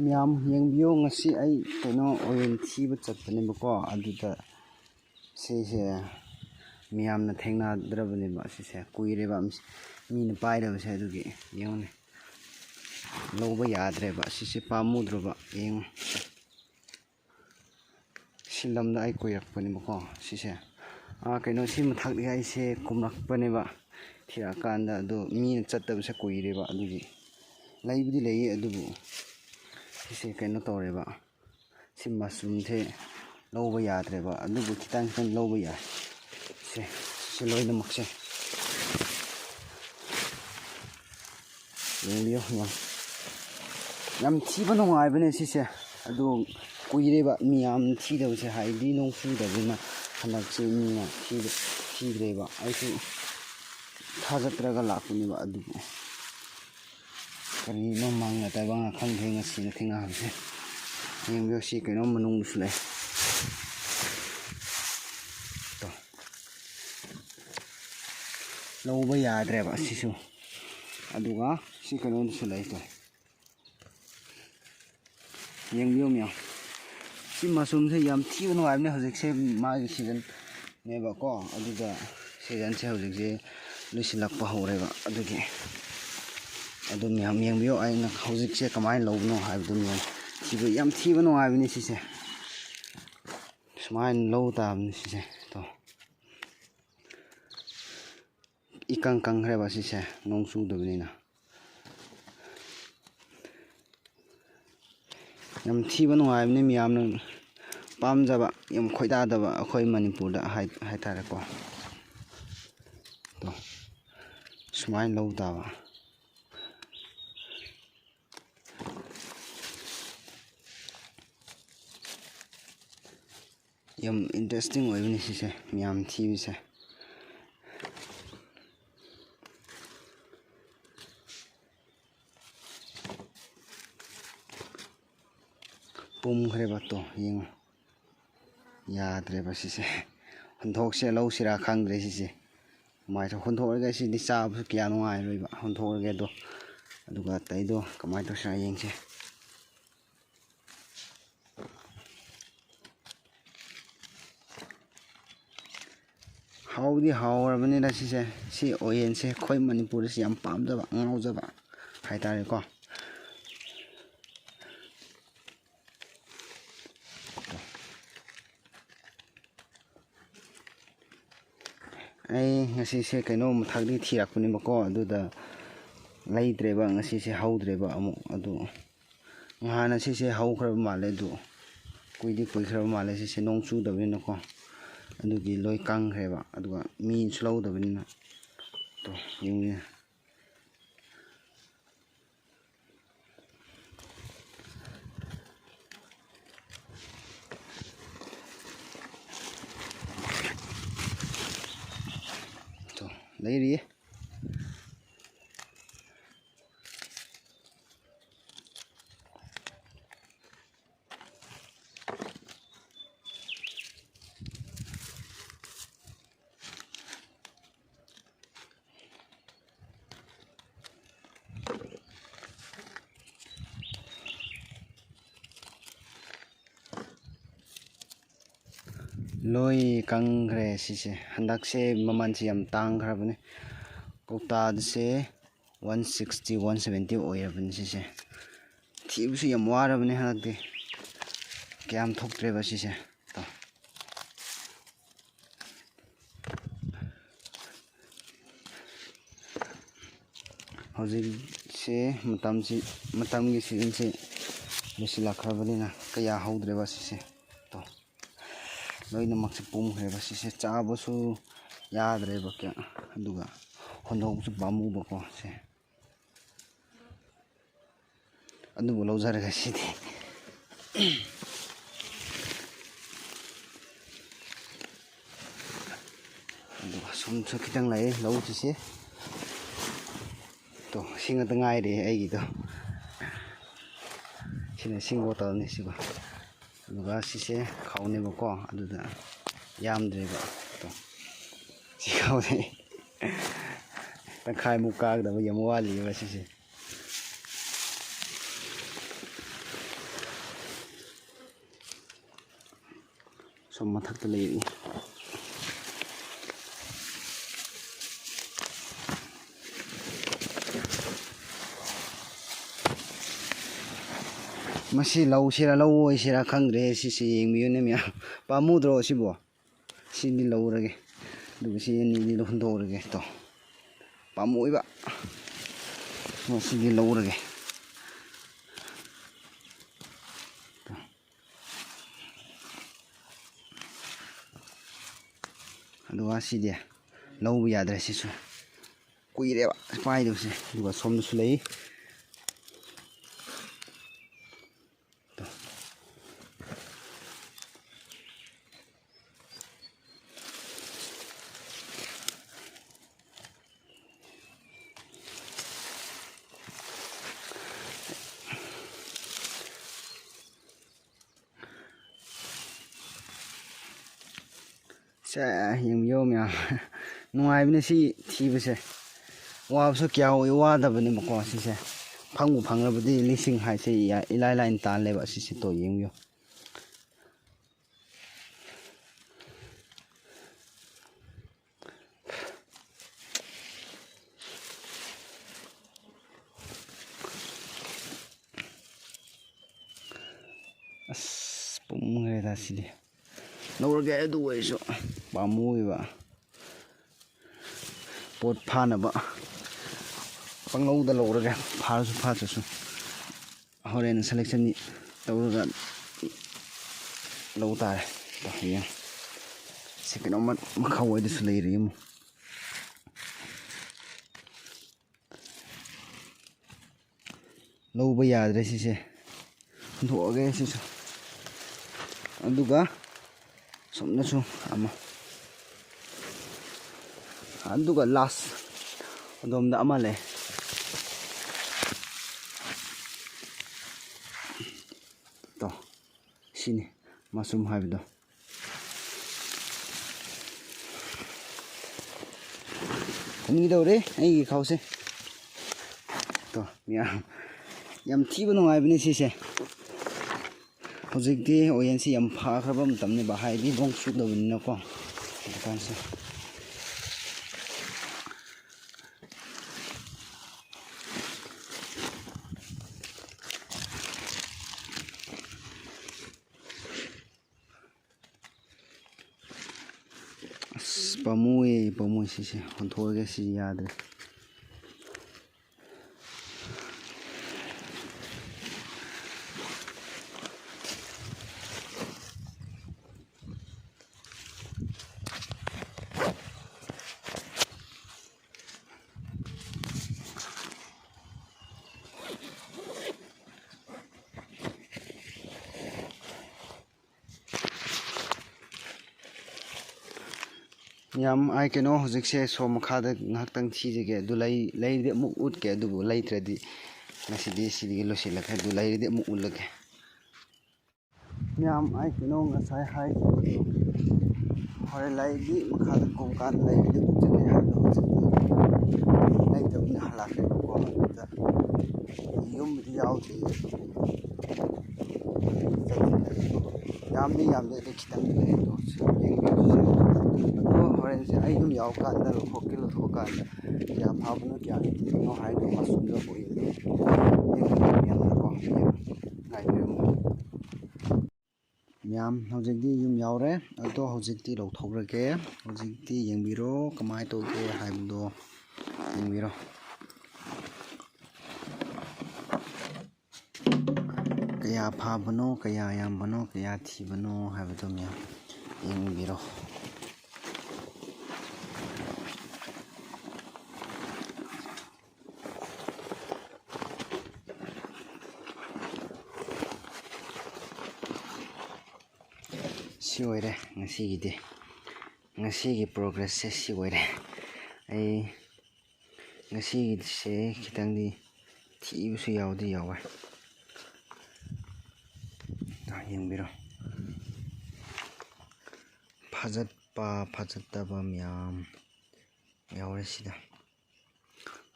ꯃꯌꯥꯝ ꯌꯦꯡꯕꯤꯌꯣ ꯉꯁꯤ ꯑꯩ ꯀꯩꯅꯣ ꯑꯣꯏꯜ ꯊꯤꯕ ꯆꯠꯄꯅꯦꯕꯀꯣ ꯑꯗꯨꯗ ꯁꯤꯁꯦ ꯃꯤꯌꯥꯝꯅ ꯊꯦꯡꯅꯗ꯭ꯔꯕꯅꯦꯕ ꯁꯤꯁꯦ ꯀꯨꯏꯔꯦꯕ ꯃꯤꯅ ꯄꯥꯏꯔꯕꯁꯦ ꯑꯗꯨꯒꯤ ꯌꯦꯡꯉꯨꯅꯦ ꯂꯧꯕ ꯌꯥꯗ꯭ꯔꯦꯕ ꯁꯤꯁꯦ ꯄꯥꯝꯃꯨꯗ꯭ꯔꯕ ꯌꯦꯡꯉꯨ ꯁꯤ ꯂꯝꯗ ꯑꯩ ꯀꯣꯏꯔꯛꯄꯅꯦꯕꯀꯣ ꯁꯤꯁꯦ ꯀꯩꯅꯣ ꯁꯤ ꯃꯊꯛꯇ ꯑꯩꯁꯦ ꯀꯨꯝꯔꯛꯄꯅꯦꯕ ꯊꯤꯔꯛꯑꯀꯥꯟꯗ ꯑꯗꯣ ꯃꯤꯅ ꯆꯠꯇꯕꯁꯦ ꯀꯨꯏꯔꯦꯕ ꯑꯗꯨꯒꯤ ꯂꯩꯕꯨꯗꯤ ꯂꯩꯌꯦ ꯑꯗꯨꯕꯨ ꯁꯤꯁꯦ ꯀꯩꯅꯣ ꯇꯧꯔꯦꯕ ꯁꯤ ꯃꯁꯔꯨꯝꯁꯦ ꯂꯧꯕ ꯌꯥꯗ꯭ꯔꯦꯕ ꯑꯗꯨꯕꯨ ꯈꯤꯇꯪ ꯈꯤꯇꯪ ꯂꯧꯕ ꯌꯥꯏ ꯁꯤ ꯂꯣꯏꯅꯃꯛꯁꯦ ꯌꯦꯡꯕꯤꯌꯨ ꯌꯥꯝ ꯊꯤꯕ ꯅꯨꯡꯉꯥꯏꯕꯅꯦ ꯁꯤꯁꯦ ꯑꯗꯣ ꯀꯨꯏꯔꯦꯕ ꯃꯤꯌꯥꯝ ꯊꯤꯗꯕꯁꯦ ꯍꯥꯏꯗꯤ ꯅꯣꯡ ꯆꯨꯗꯕꯅꯤꯅ ꯍꯟꯗꯛꯁꯦ ꯃꯤꯅ ꯊꯤꯗ꯭ꯔꯦꯕ ꯑꯩꯁꯨ ꯊꯥꯖꯗ꯭ꯔꯒ ꯂꯥꯛꯄꯅꯦꯕ ꯑꯗꯨꯕꯨ ꯀꯔꯤꯅꯣ ꯃꯪꯉ ꯇꯥꯏꯕꯪꯉ ꯈꯪꯗꯦ ꯉꯁꯤꯅ ꯊꯦꯡꯅꯕꯁꯦ ꯌꯦꯡꯕꯤꯌꯨ ꯁꯤ ꯀꯩꯅꯣꯝ ꯃꯅꯨꯡꯗꯁꯨ ꯂꯩ ꯂꯧꯕ ꯌꯥꯗ꯭ꯔꯦꯕ ꯑꯁꯤꯁꯨ ꯑꯗꯨꯒ ꯁꯤ ꯀꯩꯅꯣꯗꯁꯨ ꯂꯩꯇꯦ ꯌꯦꯡꯕꯤꯌꯨ ꯃꯌꯥꯝ ꯁꯤ ꯃꯁꯔꯨꯝꯁꯦ ꯌꯥꯝ ꯊꯤꯕ ꯅꯨꯡꯉꯥꯏꯕꯅꯦ ꯍꯧꯖꯤꯛꯁꯦ ꯃꯥꯒꯤ ꯁꯤꯖꯟꯅꯦꯕꯀꯣ ꯑꯗꯨꯒ ꯁꯤꯖꯟꯁꯦ ꯍꯧꯖꯤꯛꯁꯦ ꯂꯣꯏꯁꯤꯜꯂꯛꯄ ꯍꯧꯔꯦꯕ ꯑꯗꯨꯒꯤ ꯑꯗꯨ ꯃꯌꯥꯝ ꯌꯦꯡꯕꯤꯌꯨ ꯑꯩꯅ ꯍꯧꯖꯤꯛꯁꯦ ꯀꯃꯥꯏꯅ ꯂꯧꯕꯅꯣ ꯍꯥꯏꯕꯗꯨ ꯃꯌꯥꯝ ꯌꯥꯝ ꯊꯤꯕ ꯅꯨꯡꯉꯥꯏꯕꯅꯤ ꯁꯤꯁꯦ ꯁꯨꯃꯥꯏꯅ ꯂꯧ ꯇꯥꯕꯅꯤ ꯁꯤꯁꯦ ꯏꯀꯪ ꯀꯪꯈ꯭ꯔꯦꯕ ꯁꯤꯁꯦ ꯅꯣꯡ ꯆꯨꯗꯕꯅꯤꯅ ꯌꯥꯝ ꯊꯤꯕ ꯅꯨꯡꯉꯥꯏꯕꯅꯤ ꯃꯤꯌꯥꯝꯅ ꯄꯥꯝꯖꯕ ꯌꯥꯝ ꯈꯣꯏꯗꯥꯗꯕ ꯑꯩꯈꯣꯏ ꯃꯅꯤꯄꯨꯔꯗ ꯍꯥꯏꯇꯥꯔꯦꯀꯣ ꯁꯨꯃꯥꯏꯅ ꯂꯧ ꯇꯥꯕ ꯌꯥꯝ ꯏꯟꯇꯔꯦꯁꯇꯤꯡ ꯑꯣꯏꯕꯅꯤ ꯁꯤꯁꯦ ꯃꯤꯌꯥꯝ ꯊꯤꯕꯁꯦ ꯄꯨꯝꯈ꯭ꯔꯦꯕ ꯌꯦꯡꯉꯨ ꯌꯥꯗ꯭ꯔꯦꯕ ꯁꯤꯁꯦ ꯍꯨꯟꯊꯣꯛꯁꯦ ꯂꯧꯁꯤꯔꯥ ꯈꯪꯗ꯭ꯔꯦ ꯁꯤꯁꯦ ꯀꯃꯥꯏꯅ ꯍꯨꯟꯊꯣꯛꯑꯒ ꯁꯤꯗꯤ ꯆꯥꯕꯁꯨ ꯀꯌꯥ ꯅꯨꯡꯉꯥꯏꯔꯣꯏꯕ ꯍꯨꯟꯊꯣꯛꯑꯒꯦ ꯑꯗꯨꯒ ꯑꯇꯩꯗꯣ ꯀꯃꯥꯏꯅ ꯇꯧꯁꯤꯔꯥ ꯌꯦꯡꯁꯦ ꯍꯥꯎꯗꯤ ꯍꯥꯎꯔꯕꯅꯤꯅ ꯁꯤꯁꯦ ꯁꯤ ꯑꯣꯌꯦꯟꯁꯦ ꯑꯩꯈꯣꯏ ꯃꯅꯤꯄꯨꯔꯗꯁꯨ ꯌꯥꯝ ꯄꯥꯝꯖꯕ ꯉꯥꯎꯖꯕ ꯍꯥꯏꯇꯥꯔꯦꯀꯣ ꯑꯩ ꯉꯁꯤꯁꯦ ꯀꯩꯅꯣ ꯃꯊꯛꯇꯒꯤ ꯊꯤꯔꯛꯄꯅꯦꯕꯀꯣ ꯑꯗꯨꯗ ꯂꯩꯇ꯭ꯔꯦꯕ ꯉꯁꯤꯁꯦ ꯍꯧꯗ꯭ꯔꯦꯕ ꯑꯃꯨꯛ ꯑꯗꯨ ꯅꯍꯥꯟꯅ ꯁꯤꯁꯦ ꯍꯧꯈ꯭ꯔꯕ ꯃꯥꯜꯂꯦ ꯑꯗꯨ ꯀꯨꯏꯈ꯭ꯔꯕ ꯃꯥꯜꯂꯦ ꯁꯤꯁꯦ ꯅꯣꯡ ꯆꯨꯗꯕꯅꯤꯅꯀꯣ ꯑꯗꯨꯒꯤ ꯂꯣꯏ ꯀꯪꯈ꯭ꯔꯦꯕ ꯑꯗꯨꯒ ꯃꯤꯁꯨ ꯂꯧꯗꯕꯅꯤꯅ ꯌꯦꯡꯉꯨꯅꯦ ꯂꯩꯔꯤꯌꯦ ꯂꯣꯏ ꯀꯪꯈ꯭ꯔꯦ ꯁꯤꯁꯦ ꯍꯟꯗꯛꯁꯦ ꯃꯃꯜꯁꯦ ꯌꯥꯝ ꯇꯥꯡꯈ꯭ꯔꯕꯅꯦ ꯀꯧꯇꯥꯗꯁꯦ 160 170 ꯑꯣꯏꯔꯕꯅꯤ ꯁꯤꯁꯦ ꯊꯤꯕꯁꯨ ꯌꯥꯝ ꯋꯥꯔꯕꯅꯤ ꯍꯟꯗꯛꯇꯤ ꯀꯌꯥꯝ ꯊꯣꯛꯇ꯭ꯔꯦꯕ ꯁꯤꯁꯦ ꯍꯧꯖꯤꯛꯁꯦ ꯃꯇꯝꯒꯤ ꯁꯤꯖꯟꯁꯦ ꯂꯣꯏꯁꯤꯜꯂꯛꯈ꯭ꯔꯕꯅꯤꯅ ꯀꯌꯥ ꯍꯧꯗ꯭ꯔꯦꯕ ꯁꯤꯁꯦ ꯂꯣꯏꯅꯃꯛꯁꯦ ꯄꯨꯝꯈ꯭ꯔꯦꯕ ꯁꯤꯁꯦ ꯆꯥꯕꯁꯨ ꯌꯥꯗ꯭ꯔꯦꯕ ꯀꯌꯥ ꯑꯗꯨꯒ ꯍꯨꯟꯗꯣꯛꯄꯁꯨ ꯄꯥꯝꯃꯨꯕꯀꯣ ꯑꯗꯨꯕꯨ ꯂꯧꯖꯔꯒ ꯁꯤꯗꯤ ꯑꯗꯨꯒ ꯁꯨꯝꯁꯨ ꯈꯤꯇꯪ ꯂꯩꯌꯦ ꯂꯧꯁꯤꯁꯦ ꯁꯤ ꯉꯥꯛꯇ ꯉꯥꯏꯔꯦ ꯑꯩꯒꯤꯗꯣ ꯁꯤꯅ ꯏꯁꯤꯡ ꯕꯣꯇꯜꯅꯤ ꯁꯤꯒ ꯑꯗꯨꯒ ꯁꯤꯁꯦ ꯈꯥꯎꯅꯦꯕꯀꯣ ꯑꯗꯨꯗ ꯌꯥꯝꯗ꯭ꯔꯦꯕ ꯁꯤ ꯈꯥꯎꯁꯦ ꯇꯪꯈꯥꯏꯃꯨꯛ ꯀꯥꯒꯗꯕ ꯌꯥꯝ ꯋꯥꯠꯂꯤꯕ ꯁꯤꯁꯦ ꯁꯣꯝ ꯃꯊꯛꯇ ꯂꯩꯔꯤ ꯃꯁꯤ ꯂꯧꯁꯤꯔꯥ ꯂꯧꯑꯣꯏꯁꯤꯔꯥ ꯈꯪꯗ꯭ꯔꯦ ꯁꯤꯁꯦ ꯌꯦꯡꯕꯤꯌꯨꯅꯦ ꯃꯌꯥꯝ ꯄꯥꯝꯃꯨꯗ꯭ꯔꯣ ꯁꯤꯕꯣ ꯁꯤꯗꯤ ꯂꯧꯔꯒꯦ ꯑꯗꯨꯒ ꯁꯤ ꯑꯅꯤꯗꯤ ꯍꯨꯟꯗꯣꯛꯎꯔꯒꯦ ꯇꯣ ꯄꯥꯝꯃꯨꯏꯕ ꯃꯁꯤꯗꯤ ꯂꯧꯔꯒꯦ ꯑꯗꯨꯒ ꯁꯤꯗꯤ ꯂꯧꯕ ꯌꯥꯗ꯭ꯔꯦ ꯁꯤꯁꯨ ꯀꯨꯏꯔꯦꯕ ꯄꯥꯏꯗꯕꯁꯦ ꯑꯗꯨꯒ ꯁꯣꯝꯗꯁꯨ ꯂꯩ ꯌꯦꯡꯕꯤꯌꯣ ꯃꯌꯥꯝ ꯅꯨꯡꯉꯥꯏꯕꯅꯦ ꯁꯤ ꯊꯤꯕꯁꯦ ꯋꯥꯕꯁꯨ ꯀꯌꯥ ꯋꯥꯗꯕꯅꯦꯕꯀꯣ ꯁꯤꯁꯦ ꯐꯪꯕꯨ ꯐꯪꯉꯕꯗꯤ ꯂꯤꯁꯤꯡ ꯍꯥꯏꯁꯦ ꯏꯂꯥꯏ ꯂꯥꯏꯅ ꯇꯥꯜꯂꯦꯕ ꯁꯤꯁꯦ ꯇꯣ ꯌꯦꯡꯕꯤꯌꯣ ꯑꯁ ꯄꯨꯝꯈ꯭ꯔꯦꯗ ꯁꯤꯗꯤ ꯂꯧꯔꯒꯦ ꯑꯗꯨ ꯑꯣꯏꯔꯁꯨ ꯄꯥꯝꯃꯨꯏꯕ ꯄꯣꯠ ꯐꯥꯅꯕ ꯄꯪꯂꯧꯗ ꯂꯧꯔꯒꯦ ꯐꯥꯔꯁꯨ ꯐꯥꯗ꯭ꯔꯁꯨ ꯍꯣꯔꯦꯟ ꯁꯦꯂꯦꯛꯁꯟ ꯇꯧꯔꯒ ꯂꯧ ꯇꯥꯔꯦ ꯍꯌꯦꯡ ꯁꯤ ꯀꯩꯅꯣꯝꯃ ꯃꯈꯥ ꯑꯣꯏꯗꯁꯨ ꯂꯩꯔꯤ ꯑꯃꯨꯛ ꯂꯧꯕ ꯌꯥꯗ꯭ꯔꯦ ꯁꯤꯁꯦ ꯍꯨꯟꯗꯣꯛꯑꯒꯦ ꯁꯤꯁꯨ ꯑꯗꯨꯒ ꯁꯣꯝꯗꯁꯨ ꯑꯃ ꯑꯗꯨꯒ ꯂꯥꯁ ꯑꯗꯣꯝꯗ ꯑꯃ ꯂꯩ ꯇꯣ ꯁꯤꯅꯤ ꯃꯁꯔꯨꯝ ꯍꯥꯏꯕꯗꯣ ꯈꯨꯟꯒꯗꯧꯔꯦ ꯑꯩꯒꯤ ꯈꯥꯎꯁꯦ ꯇꯣ ꯌꯥꯝ ꯊꯤꯕ ꯅꯨꯡꯉꯥꯏꯕꯅꯤ ꯁꯤꯁꯦ ꯍꯧꯖꯤꯛꯇꯤ ꯑꯣꯌꯦꯟꯁꯤ ꯌꯥꯝ ꯐꯈ꯭ꯔꯕ ꯃꯇꯝꯅꯦꯕ ꯍꯥꯏꯗꯤ ꯅꯣꯡ ꯆꯨꯗꯕꯅꯤꯅꯀꯣ ꯍꯧꯖꯤꯛꯀꯥꯟꯁꯦ ꯑꯁ ꯄꯥꯝꯃꯨꯏ ꯁꯤꯁꯦ ꯍꯨꯟꯊꯣꯛꯑꯒꯦ ꯁꯤ ꯌꯥꯗ꯭ꯔꯦ ꯌꯥꯝ ꯑꯩ ꯀꯩꯅꯣ ꯍꯧꯖꯤꯛꯁꯦ ꯁꯣꯝ ꯃꯈꯥꯗ ꯉꯥꯏꯍꯥꯛꯇꯪ ꯊꯤꯖꯒꯦ ꯑꯗꯨ ꯂꯩꯔꯗꯤ ꯑꯃꯨꯛ ꯎꯠꯀꯦ ꯑꯗꯨꯕꯨ ꯂꯩꯇ꯭ꯔꯗꯤ ꯉꯁꯤꯗꯤ ꯁꯤꯗꯒꯤ ꯂꯣꯏꯁꯤꯜꯂꯒꯦ ꯑꯗꯨ ꯂꯩꯔꯗꯤ ꯑꯃꯨꯛ ꯎꯠꯂꯒꯦ ꯌꯥꯝ ꯑꯩ ꯀꯩꯅꯣ ꯉꯁꯥꯏ ꯍꯥꯏꯈꯤꯕꯗꯣ ꯍꯣꯔꯦꯟ ꯂꯩꯔꯗꯤ ꯃꯈꯥꯗ ꯀꯨꯝꯀꯥꯟꯗ ꯂꯩꯔꯗꯤ ꯎꯠꯆꯒꯦ ꯍꯥꯏꯕꯗꯣ ꯍꯧꯖꯤꯛꯇꯤ ꯂꯩꯇꯕꯅꯤꯅ ꯍꯜꯂꯛꯈ꯭ꯔꯦꯕꯀꯣ ꯑꯗꯨꯗ ꯌꯨꯝꯕꯨꯗꯤ ꯌꯥꯎꯗ꯭ꯔꯤ ꯌꯥꯝꯗꯤ ꯑꯗꯨ ꯈꯤꯇꯪ ꯂꯩ ꯑꯗꯣ ꯍꯣꯔꯦꯟꯁꯦ ꯑꯩ ꯌꯨꯝ ꯌꯥꯎꯀꯥꯟꯗ ꯂꯧꯊꯣꯛꯀꯥꯟꯗ ꯀꯌꯥ ꯐꯥꯕꯅꯣ ꯀꯌꯥ ꯂꯩꯇꯕꯅꯣ ꯍꯥꯏꯕꯗꯣ ꯃꯁꯨꯝꯗ ꯑꯣꯏꯌꯦ ꯌꯥꯝꯅꯀꯣ ꯉꯥꯏꯕꯤꯔꯝꯃꯨ ꯃꯌꯥꯝ ꯍꯧꯖꯤꯛꯇꯤ ꯌꯨꯝ ꯌꯥꯎꯔꯦ ꯑꯗꯣ ꯍꯧꯖꯤꯛꯇꯤ ꯂꯧꯊꯣꯛꯂꯒꯦ ꯍꯧꯖꯤꯛꯇꯤ ꯌꯦꯡꯕꯤꯔꯣ ꯀꯃꯥꯏꯅ ꯇꯧꯒꯦ ꯍꯥꯏꯕꯗꯣ ꯌꯦꯡꯕꯤꯔꯣ ꯀꯌꯥ ꯐꯥꯕꯅꯣ ꯀꯌꯥ ꯌꯥꯝꯕꯅꯣ ꯀꯌꯥ ꯊꯤꯕꯅꯣ ꯍꯥꯏꯕꯗꯣ ꯃꯌꯥꯝ ꯌꯦꯡꯕꯤꯔꯣ ꯁꯤ ꯑꯣꯏꯔꯦ ꯉꯁꯤꯒꯤ ꯄ꯭ꯔꯣꯒ꯭ꯔꯦꯁꯁꯦ ꯁꯤ ꯑꯣꯏꯔꯦ ꯑꯩ ꯉꯁꯤꯒꯤꯁꯦ ꯈꯤꯇꯪꯗꯤ ꯊꯤꯕꯁꯨ ꯌꯥꯎꯗꯤ ꯌꯥꯎꯋꯦ ꯌꯦꯡꯕꯤꯔꯣ ꯐꯖꯠꯄ ꯐꯖꯠꯇꯕ ꯃꯌꯥꯝ ꯌꯥꯎꯔꯦ ꯁꯤꯗ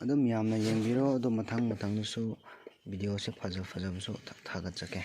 ꯑꯗꯨꯝ ꯌꯥꯝꯅ ꯌꯦꯡꯕꯤꯔꯣ ꯑꯗꯨ ꯃꯊꯪꯗꯁꯨ ꯚꯤꯗꯤꯑꯣꯁꯦ ꯐꯖꯕꯁꯨ ꯊꯥꯒꯠꯆꯒꯦ